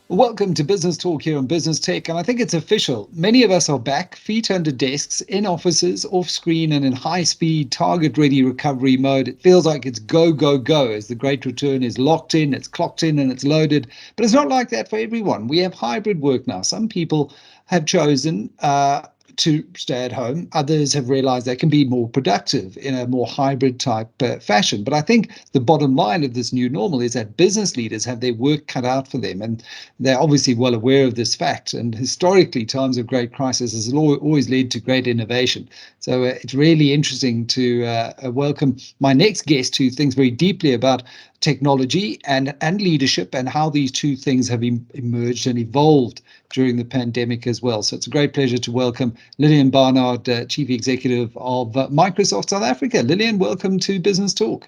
Welcome to Business Talk here on Business Tech, and I think it's official. Many of us are back, feet under desks, in offices, off screen, and in high speed, target ready recovery mode. It feels like it's go, go, go as the great return is locked in, it's clocked in, and it's loaded. But it's not like that for everyone. We have hybrid work now. Some people have chosen to stay at home. Others have realized they can be more productive in a more hybrid type fashion. But I think the bottom line of this new normal is that business leaders have their work cut out for them. And they're obviously well aware of this fact. And historically, times of great crisis has always led to great innovation. So it's really interesting to welcome my next guest who thinks very deeply about technology and leadership and how these two things have emerged and evolved during the pandemic as well. So it's a great pleasure to welcome Lillian Barnard, Chief Executive of Microsoft South Africa. Lillian, welcome to Business Talk.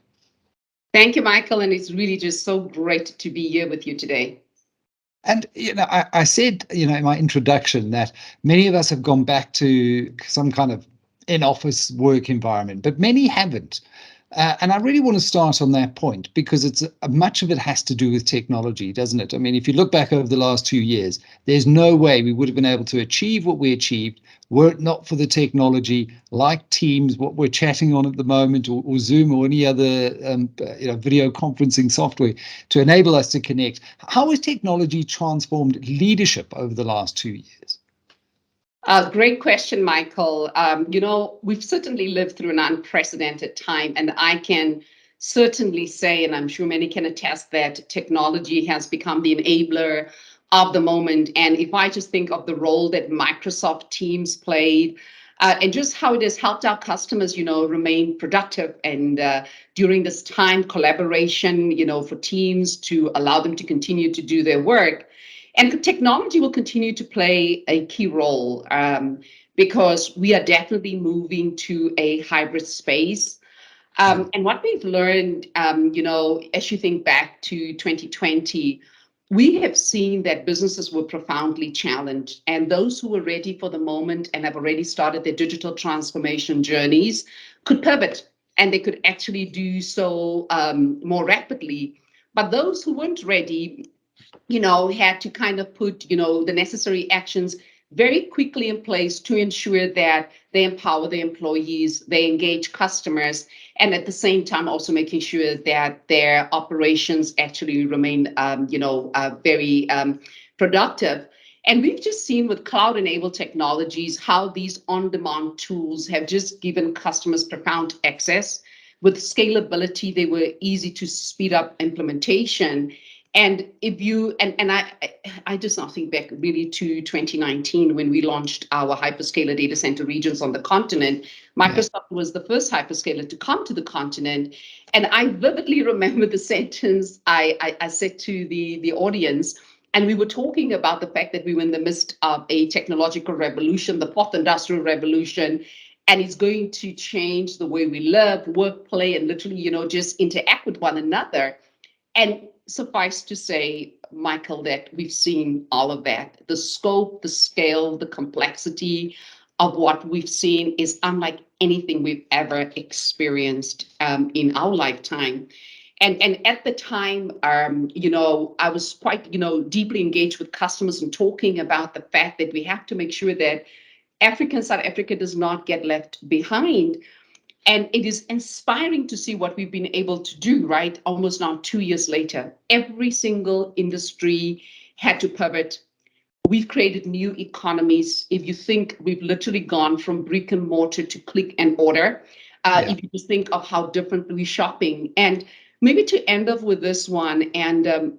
Thank you, Michael, and it's really just so great to be here with you today. And I said, in my introduction that many of us have gone back to some kind of in-office work environment, but many haven't. And I really want to start on that point because it's much of it has to do with technology, doesn't it? I mean, if you look back over the last 2 years, there's no way we would have been able to achieve what we achieved were it not for the technology like Teams, what we're chatting on at the moment, or Zoom, or any other video conferencing software to enable us to connect. How has technology transformed leadership over the last 2 years? Great question, Michael. We've certainly lived through an unprecedented time, and I can certainly say, and I'm sure many can attest, that technology has become the enabler of the moment. And if I just think of the role that Microsoft Teams played, and just how it has helped our customers, remain productive and during this time, collaboration, for teams to allow them to continue to do their work. And technology will continue to play a key role because we are definitely moving to a hybrid space. And what we've learned, as you think back to 2020, we have seen that businesses were profoundly challenged, and those who were ready for the moment and have already started their digital transformation journeys could pivot, and they could actually do so more rapidly. But those who weren't ready, had to kind of put, the necessary actions very quickly in place to ensure that they empower their employees, they engage customers, and at the same time also making sure that their operations actually remain, very productive. And we've just seen with cloud-enabled technologies how these on-demand tools have just given customers profound access. With scalability, they were easy to speed up implementation. And if you and I just now think back really to 2019 when we launched our hyperscaler data center regions on the continent. Microsoft was the first hyperscaler to come to the continent, and I vividly remember the sentence I said to the audience. And we were talking about the fact that we were in the midst of a technological revolution, the fourth industrial revolution, and it's going to change the way we live, work, play, and literally, just interact with one another. And suffice to say, Michael, that we've seen all of that. The scope, the scale, the complexity of what we've seen is unlike anything we've ever experienced in our lifetime. And at the time, I was quite, deeply engaged with customers and talking about the fact that we have to make sure that South Africa does not get left behind. And it is inspiring to see what we've been able to do, right? Almost now 2 years later, every single industry had to pivot. We've created new economies. If you think we've literally gone from brick and mortar to click and order, if you just think of how different we're shopping. And maybe to end off with this one, and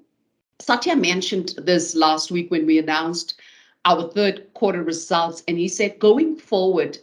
Satya mentioned this last week when we announced our third quarter results, and he said, going forward,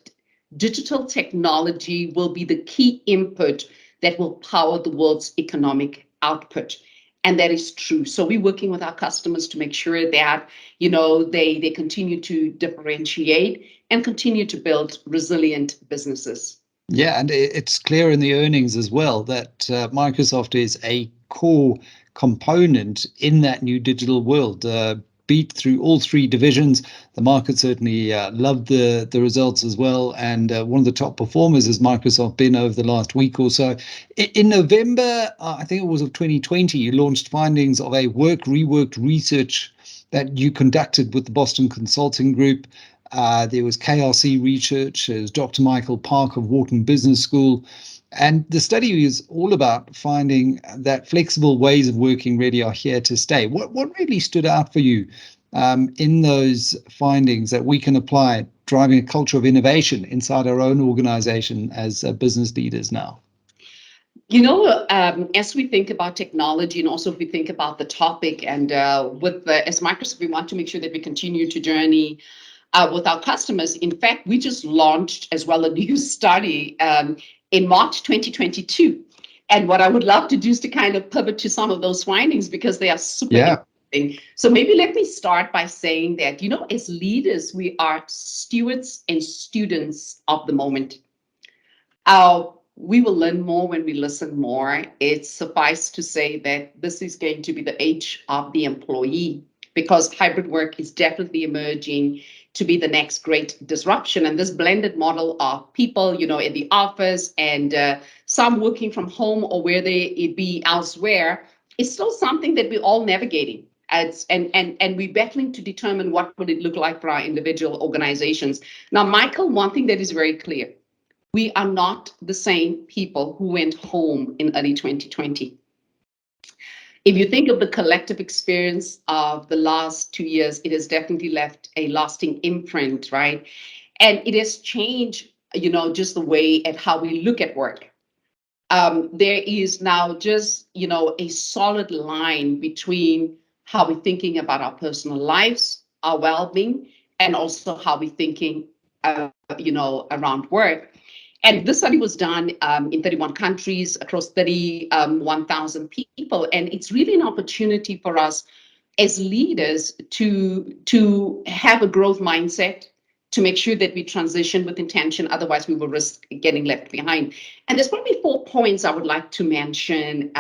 digital technology will be the key input that will power the world's economic output. And that is true. So we're working with our customers to make sure that, they continue to differentiate and continue to build resilient businesses. Yeah, and it's clear in the earnings as well that Microsoft is a core component in that new digital world. beat through all three divisions. The market certainly loved the results as well. And one of the top performers has Microsoft been over the last week or so. In November, I think it was of 2020, you launched findings of a Reworked research that you conducted with the Boston Consulting Group. There was KRC research, there's Dr. Michael Park of Wharton Business School. And the study is all about finding that flexible ways of working really are here to stay. What really stood out for you in those findings that we can apply, driving a culture of innovation inside our own organization as business leaders now? As we think about technology and also if we think about the topic and as Microsoft, we want to make sure that we continue to journey with our customers. In fact, we just launched as well a new study in March 2022. And what I would love to do is to kind of pivot to some of those findings because they are super interesting. So maybe let me start by saying that, as leaders, we are stewards and students of the moment. We will learn more when we listen more. It's suffice to say that this is going to be the age of the employee because hybrid work is definitely emerging to be the next great disruption. And this blended model of people, in the office and some working from home or where they be elsewhere is still something that we're all navigating. And we're battling to determine what would it look like for our individual organizations. Now, Michael, one thing that is very clear, we are not the same people who went home in early 2020. If you think of the collective experience of the last 2 years, it has definitely left a lasting imprint, right? And it has changed, just the way at how we look at work. There is now just, a solid line between how we're thinking about our personal lives, our well-being, and also how we're thinking, around work. And this study was done in 31 countries across 31,000 people. And it's really an opportunity for us as leaders to have a growth mindset, to make sure that we transition with intention. Otherwise, we will risk getting left behind. And there's probably 4 points I would like to mention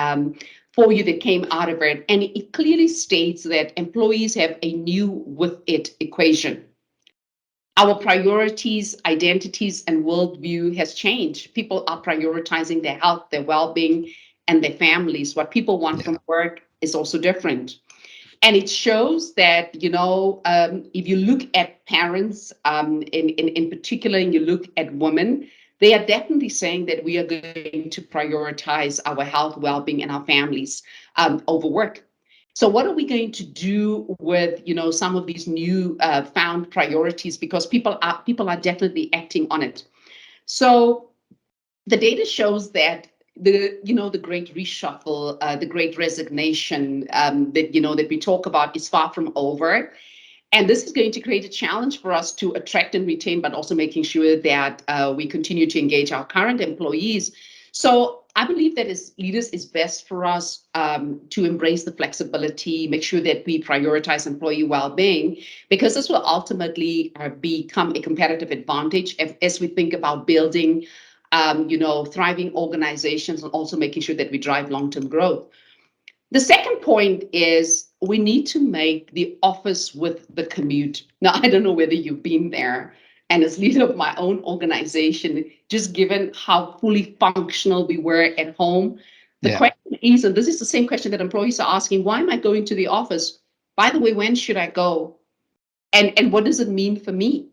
for you that came out of it. And it clearly states that employees have a new with it equation. Our priorities, identities, and worldview has changed. People are prioritizing their health, their well-being, and their families. What people want from work is also different. And it shows that, if you look at parents in particular, and you look at women, they are definitely saying that we are going to prioritize our health, well-being, and our families over work. So what are we going to do with, some of these new found priorities? Because people are definitely acting on it. So the data shows that the great reshuffle, the great resignation that we talk about is far from over. And this is going to create a challenge for us to attract and retain, but also making sure that we continue to engage our current employees. So I believe that as leaders, it's best for us to embrace the flexibility, make sure that we prioritize employee well-being, because this will ultimately become a competitive advantage as we think about building, thriving organizations and also making sure that we drive long-term growth. The second point is we need to make the office with the commute. Now, I don't know whether you've been there. And as leader of my own organization, just given how fully functional we were at home, the question is, and this is the same question that employees are asking, why am I going to the office? By the way, when should I go? And what does it mean for me?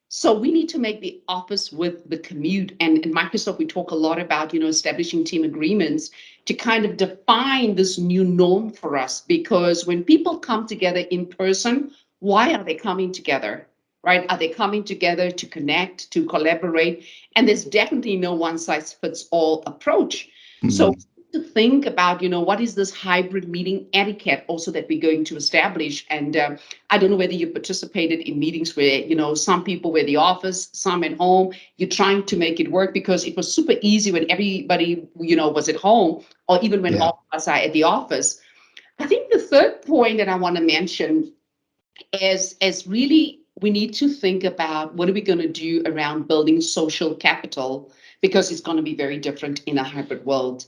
So we need to make the office with the commute. And in Microsoft, we talk a lot about, establishing team agreements to kind of define this new norm for us. Because when people come together in person, why are they coming together? Right? Are they coming together to connect, to collaborate? And there's definitely no one size fits all approach. Mm-hmm. So to think about, what is this hybrid meeting etiquette also that we're going to establish? And I don't know whether you participated in meetings where, some people were at the office, some at home. You're trying to make it work because it was super easy when everybody, was at home, or even when all of us are at the office. I think the third point that I want to mention is really, we need to think about what are we going to do around building social capital, because it's going to be very different in a hybrid world.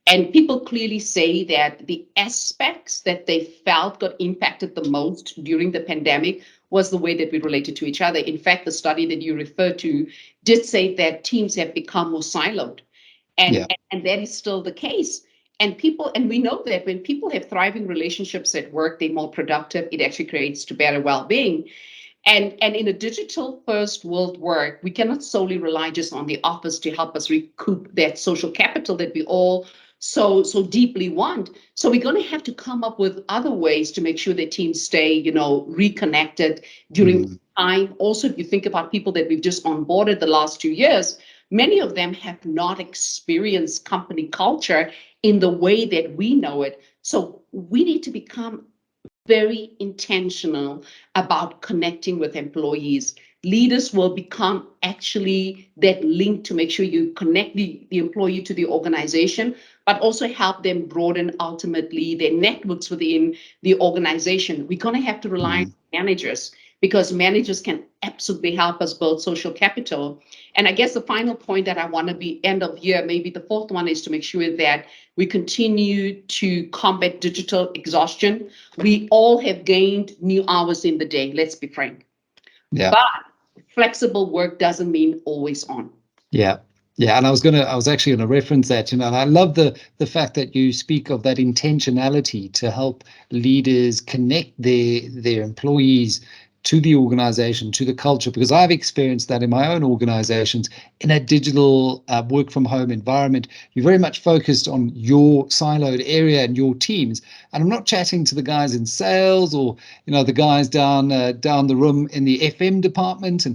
And people clearly say that the aspects that they felt got impacted the most during the pandemic was the way that we related to each other. In fact, the study that you referred to did say that teams have become more siloed. Yeah. And that is still the case. And we know that when people have thriving relationships at work, they're more productive. It actually creates to better well-being. And in a digital first world work, we cannot solely rely just on the office to help us recoup that social capital that we all so deeply want. So we're going to have to come up with other ways to make sure that teams stay, reconnected during Mm, time. Also, if you think about people that we've just onboarded the last 2 years, many of them have not experienced company culture in the way that we know it. So we need to become very intentional about connecting with employees. Leaders will become actually that link to make sure you connect the employee to the organization, but also help them broaden ultimately their networks within the organization. We're going to have to rely on mm. managers because managers can absolutely help us build social capital. And I guess the final point that I want to be end of year, maybe the fourth one, is to make sure that we continue to combat digital exhaustion. We all have gained new hours in the day, let's be frank. Yeah. But flexible work doesn't mean always on. Yeah. Yeah, and I was actually going to reference that, and I love the fact that you speak of that intentionality to help leaders connect their employees to the organization, to the culture, because I've experienced that in my own organizations in a digital work from home environment. You're very much focused on your siloed area and your teams, and I'm not chatting to the guys in sales or the guys down the room in the FM department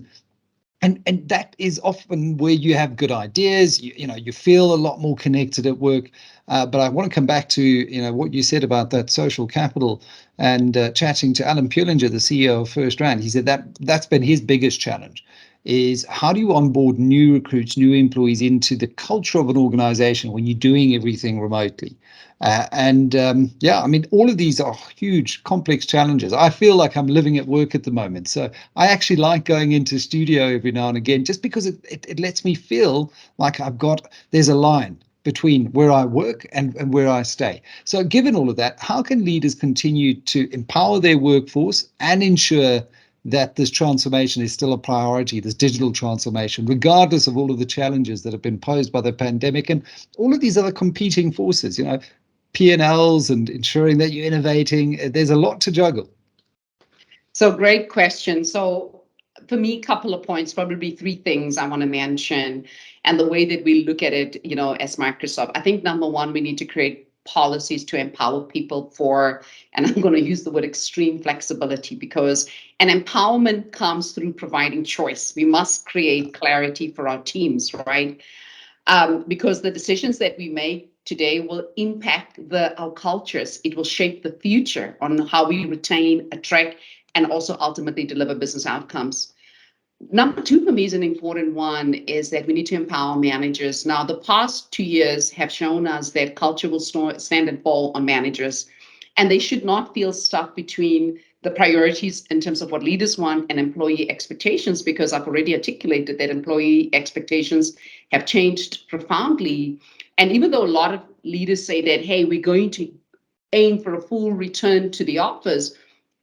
and that is often where you have good ideas. You feel a lot more connected at work. But I want to come back to what you said about that social capital and chatting to Alan Pullinger, the CEO of First Rand. He said that's been his biggest challenge is how do you onboard new recruits, new employees into the culture of an organization when you're doing everything remotely? Yeah, I mean, all of these are huge, complex challenges. I feel like I'm living at work at the moment. So I actually like going into studio every now and again just because it lets me feel like there's a line between where I work and where I stay. So given all of that, how can leaders continue to empower their workforce and ensure that this transformation is still a priority, this digital transformation, regardless of all of the challenges that have been posed by the pandemic and all of these other competing forces, P&Ls and ensuring that you're innovating. There's a lot to juggle. So great question. So for me, a couple of points, probably three things I want to mention, and the way that we look at it, as Microsoft. I think number one, we need to create policies to empower people and I'm going to use the word extreme flexibility, because an empowerment comes through providing choice. We must create clarity for our teams, right? Because the decisions that we make today will impact our cultures. It will shape the future on how we retain, attract, and also ultimately deliver business outcomes. Number two for me is an important one, is that we need to empower managers. Now, the past 2 years have shown us that culture will stand and fall on managers, and they should not feel stuck between the priorities in terms of what leaders want and employee expectations, because I've already articulated that employee expectations have changed profoundly. And even though a lot of leaders say that, hey, we're going to aim for a full return to the office,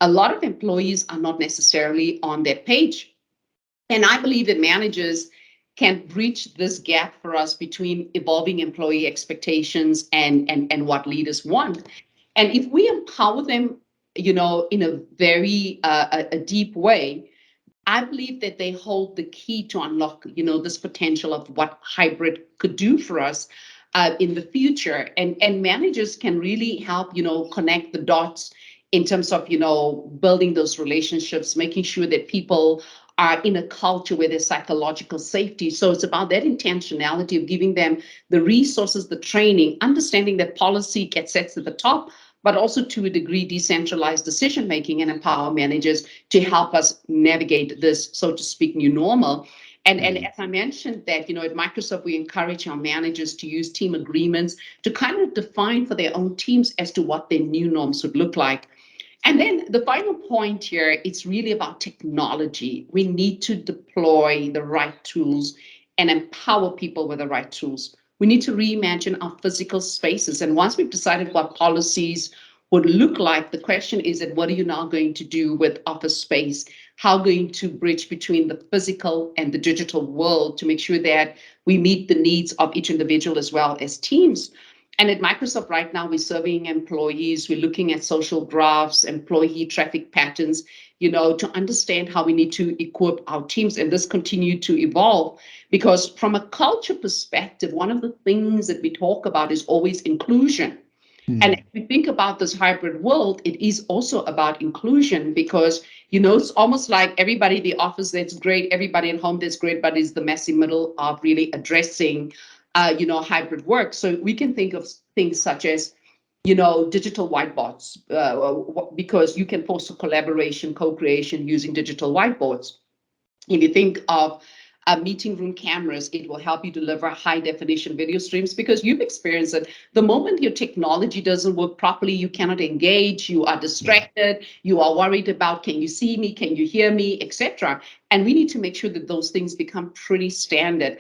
a lot of employees are not necessarily on that page. And I believe that managers can bridge this gap for us between evolving employee expectations and what leaders want. And if we empower them, in a very a deep way, I believe that they hold the key to unlock, this potential of what hybrid could do for us in the future. And managers can really help, connect the dots in terms of, building those relationships, making sure that people are in a culture where there's psychological safety. So it's about that intentionality of giving them the resources, the training, understanding that policy gets set at the top, but also to a degree decentralized decision making, and empower managers to help us navigate this, so to speak, new normal. And as I mentioned that, at Microsoft, we encourage our managers to use team agreements to kind of define for their own teams as to what their new norms would look like. And then the final point here, it's really about technology. We need to deploy the right tools and empower people with the right tools. we need to reimagine our physical spaces. And once we've decided what policies would look like, the question is that what are you now going to do with office space? How going to bridge between the physical and the digital world to make sure that we meet the needs of each individual as well as teams? And at Microsoft right now, we're surveying employees, we're looking at social graphs, employee traffic patterns, to understand how we need to equip our teams, and this continue to evolve. Because from a culture perspective, one of the things that we talk about is always inclusion. And if we think about this hybrid world, it is also about inclusion because, it's almost like everybody in the office, that's great, everybody at home, that's great, but it's the messy middle of really addressing, hybrid work. So we can think of things such as, digital whiteboards, because you can foster collaboration, co-creation using digital whiteboards. If you think of meeting room cameras, it will help you deliver high definition video streams because you've experienced it. The moment your technology doesn't work properly, you cannot engage, you are distracted, you are worried about, can you see me, can you hear me, etc. And we need to make sure that those things become pretty standard.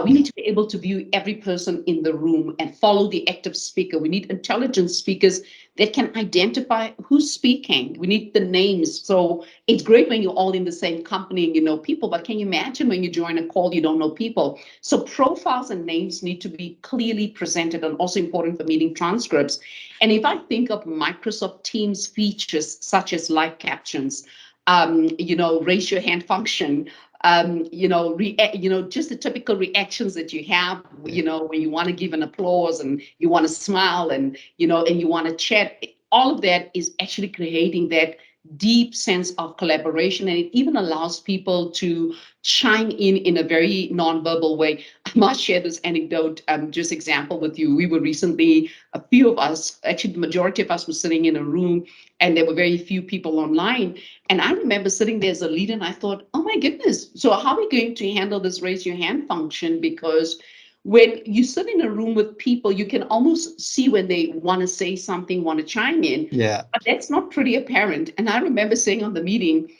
We need to be able to view every person in the room and follow the active speaker. We need intelligent speakers that can identify who's speaking. We need the names. So it's great when you're all in the same company and you know people, but can you imagine when you join a call, you don't know people? So profiles and names need to be clearly presented and also important for meeting transcripts. And if I think of Microsoft Teams features such as live captions, raise your hand function, just the typical reactions that you have, when you want to give an applause and you want to smile and you want to chat, all of that is actually creating that deep sense of collaboration, and it even allows people to chime in a very nonverbal way. I must share this anecdote, just example with you. We were recently, a few of us, actually the majority of us were sitting in a room and there were very few people online. And I remember sitting there as a leader and I thought, oh my goodness, so how are we going to handle this raise your hand function? Because when you sit in a room with people, you can almost see when they want to say something, want to chime in. Yeah. But that's not pretty apparent. And I remember saying on the meeting,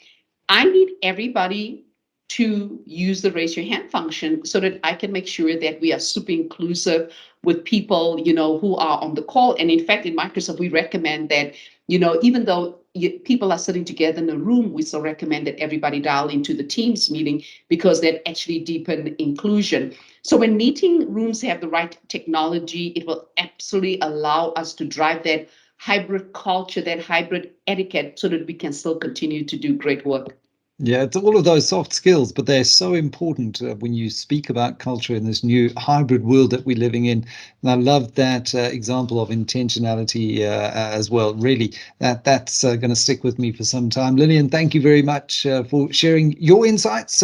I need everybody to use the raise your hand function so that I can make sure that we are super inclusive with people, who are on the call. And in fact, in Microsoft, we recommend that, even though people are sitting together in a room, we still recommend that everybody dial into the Teams meeting because that actually deepen inclusion. So when meeting rooms have the right technology, it will absolutely allow us to drive that hybrid culture, that hybrid etiquette, so that we can still continue to do great work. Yeah, it's all of those soft skills, but they're so important when you speak about culture in this new hybrid world that we're living in. And I love that example of intentionality as well. Really, that's going to stick with me for some time. Lillian, thank you very much for sharing your insights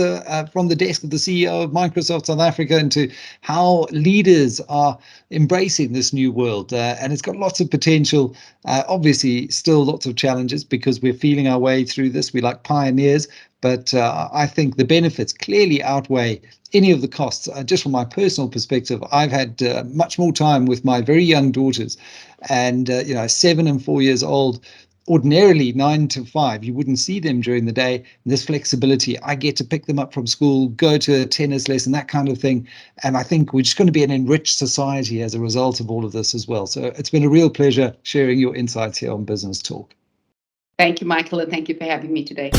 from the desk of the CEO of Microsoft South Africa into how leaders are embracing this new world. And it's got lots of potential. Obviously, still lots of challenges because we're feeling our way through this. We're like pioneers. But I think the benefits clearly outweigh any of the costs. Just from my personal perspective, I've had much more time with my very young daughters, and 7 and 4 years old. Ordinarily 9 to 5, you wouldn't see them during the day. This flexibility, I get to pick them up from school, go to a tennis lesson, that kind of thing. And I think we're just going to be an enriched society as a result of all of this as well. So it's been a real pleasure sharing your insights here on Business Talk. Thank you, Michael, and thank you for having me today.